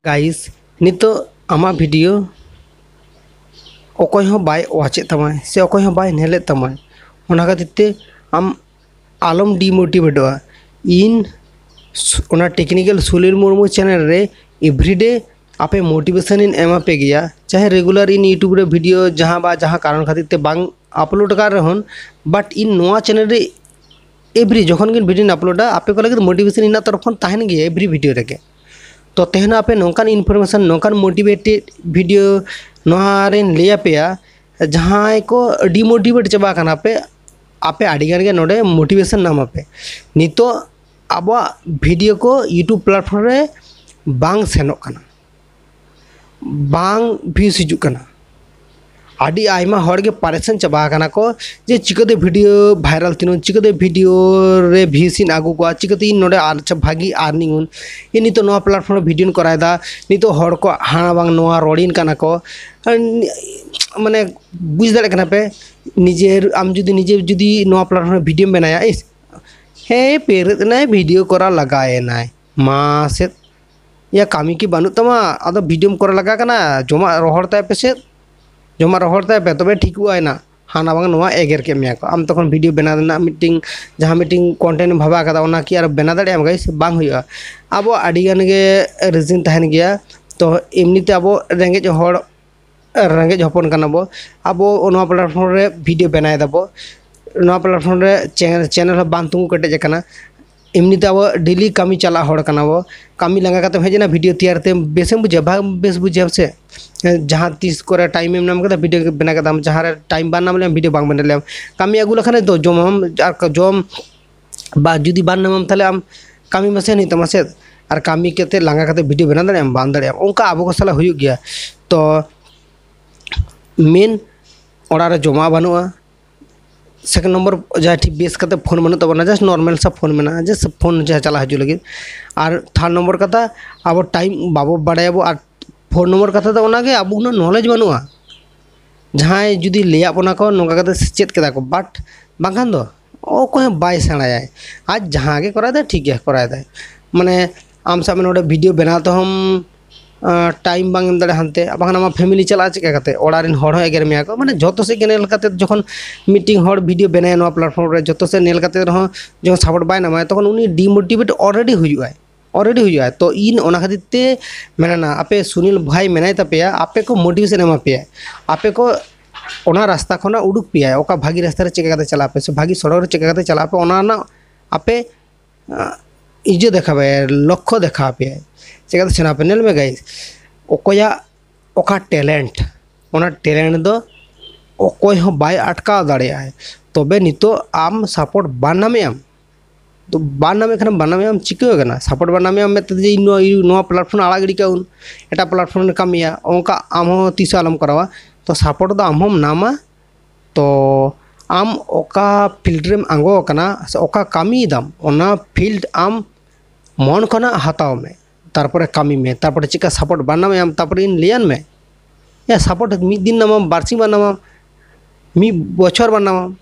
Guys नितो आमा video अकोय हो बाय वाचे तमाय से अकोय हो बाय नेले तमाय ओना खातिर आम आलम डिमोटिवेटवा इन ओना टेक्निकल सुनील मुर्मू चैनल रे एवरीडे आपे मोटिवेशन इन एमा पे गया चाहे रेगुलर इन यूट्यूब रे वीडियो जहाँ कारण खातिर ते बांग अपलोड कर रहन बट इन नोआ चैनल रे एवरी जखन गिन वीडियो अपलोडा आपे को लगे मोटिवेशन इन तरफ खन ताहन गया एवरी वीडियो रे तो तेहन आपे नौकान इनफॉरमेशन नौकान मोटिवेटेड वीडियो नोहारेन लिया पेया जहाँ को डिमोटिवेट चबा काना पे आपे आडिगान के नोडे मोटिवेशन नाम पे नितो अब वीडियो को यूट्यूब प्लेटफॉर्म रे बांग सेनोक काना बांग व्यूज हिजुक काना आदि आयमा हर के परेशान चबा काना को जे चिकते वीडियो वायरल तिनो चिकते वीडियो रे व्यूज इन आगु को चिकते इन नोडे अच्छा भागी अर्निंग उन ये नितो नोआ प्लेटफॉर्म वीडियो करायदा नितो हर को हाना बांग नोआ रोडिन काना को माने बुझ दाड़े काना पे निजेर आम जुदी नोआ प्लेटफॉर्म वीडियो बनाया इस हे पेरत ना वीडियो करा लगाए ना मासे या कामी की बानु तमा आदो वीडियो करा लगा काना जमा रोहड़ता पे जमा रोहड़ता पे तबे ठीक हुआ है ना हाना बांग नोआ एगेर के मिया को आम तखन वीडियो बना देना मीटिंग जहाँ मीटिंग कंटेंट भाबा कदा ओना की आर बना दाड़े आम गाइस बांग हुआ अब आडिगान गे रीजन तहन गया तो एमनीते अब रेंगेज हड़ रेंगेज हपन काना बो अब नोआ प्लेटफॉर्म रे वीडियो बनाए दाबो नोआ प्लेटफॉर्म रे चैनल बांग तुंगु कटेज काना एमनीते अब डेली कामी चला हड़ काना बो कामी लंगा काते हेजना वीडियो तैयार ते बेसम बुझे भाग बेस बुझे से जहाँ तीस को टाइम एम नाम वीडियो बना कदा जहाँ टाइम बान नाम वीडियो बांग बना कामी आगू लखाने तो जम जम बा जुदी बान नाम ताले आम कामी मसे नहीं तमा से और कामी केते लंगा काते वीडियो बना दाड़े बांग दाड़े उनका आबो को साला हुई गया तो मेन ओड़ा रे जमा बानुआ सेकेंड नम्बर जहाँ ठीक बेस करते फोन बना तब जस्ट नॉर्मल सा फोन में जस्ट फोन जहाँ चला हजू लगे और थर्ड नम्बर कथा अब टाइम बाबो बाड़ायाबो और फोर नम्बर कथा तो ओनागे अब उना नॉलेज बनुआ जहाँ जुदी लिया बना को नोका कते चेत केदा को बट बांखान दो ओ को बाय सेणाया आज जहाँ के कराय दा ठीक है कराय दा माने आम सामने नोडे वीडियो बना तो हम टाइम बांग दाड़े हानते बांग आमा फैमिली चला चिका कते ओड़ा रेन हड़ हो एगेर मिया को माने जतो से नेल कते जखन मीटिंग हड़ वीडियो बनाय नो प्लेटफॉर्म रे जतो से नेल कते रहो जो सपोर्ट बाय नामाय तखन उनी डिमोटिवेट ऑलरेडी हुई तो इन ओना खातिर ते मेना आपे सुनील भाई मेनाय तापेया आपे को मोटिवेशन एमा पेया आपे को ओना रास्ता खना उडुक पेया ओका भागी रास्ता रे चिका कते चला पे से भागी सड़क रे चिका कते चला पे ओना ना आपे इजे देखाबे लक्ष्य देखा पे चिका सेना पे नेल में गाइस ओकोया ओका टैलेंट ओना टैलेंट दो ओकोय हो बाय अटका दाड़ेया है तबे नितो आम सपोर्ट बानामे आम तो बानामे खाना बानामे आम चिका गना सपोर्ट बानामे आम मेते जे नो प्लेटफॉर्म आड़ा गिड़ी काउन एटा प्लेटफॉर्म रे कामिया ओंका आम हो तीस आलम करावा तो सपोर्ट दो आम हम नामा तो आम ओका फील्ड रेम आंगो कना ओका कामी दाम ओना फील्ड आम मन खना हताव में तारपरे कामी में तारपरे चिका सपोर्ट बानामे आम तारपरे इन लियान में या सपोर्ट मिद दिन नाम बारसी बानाम मी बछर बानाम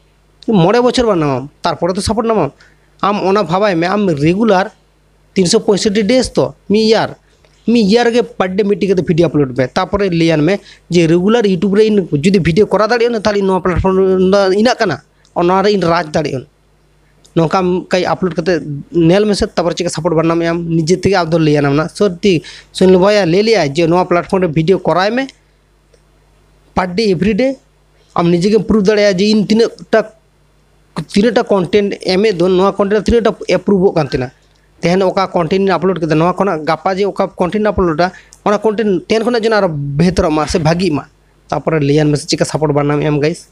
मोड़े बछर बानाम तारपरे तो सपोर्ट नाम आम ओना भाबाय में आम रेगुलर 365 डेज तो मी ईयर के पर डे मीटिंग के वीडियो अपलोड में तारपरे लियान में जे रेगुलर यूट्यूब रे इन जुदी वीडियो करा दाड़े ना ताली नो प्लेटफॉर्म इना कना ओना रे इन राज दाड़े नौका कई अपलोड करते नेल में से तब चिका सपोर्ट बनना में आम निजे थे आप लिया ना सर्दी सुन भाई ले लिया जे नो प्लेटफॉर्म रे वीडियो कराए में पर डे एवरीडे आम निजे के प्रूव दाड़े जे इन तीनटा कंटेंट एमे दो नो कंटेंट तीनटा एप्रूव कानतेना तेहन ओका कंटेंट अपलोड करते नो खना गापा जे ओका कंटेंट अपलोडा ओना कंटेंट तेन खना जन आरो बेहतर मा से भागी मा तापर लियान में से चिका सपोर्ट बनना में गाइस।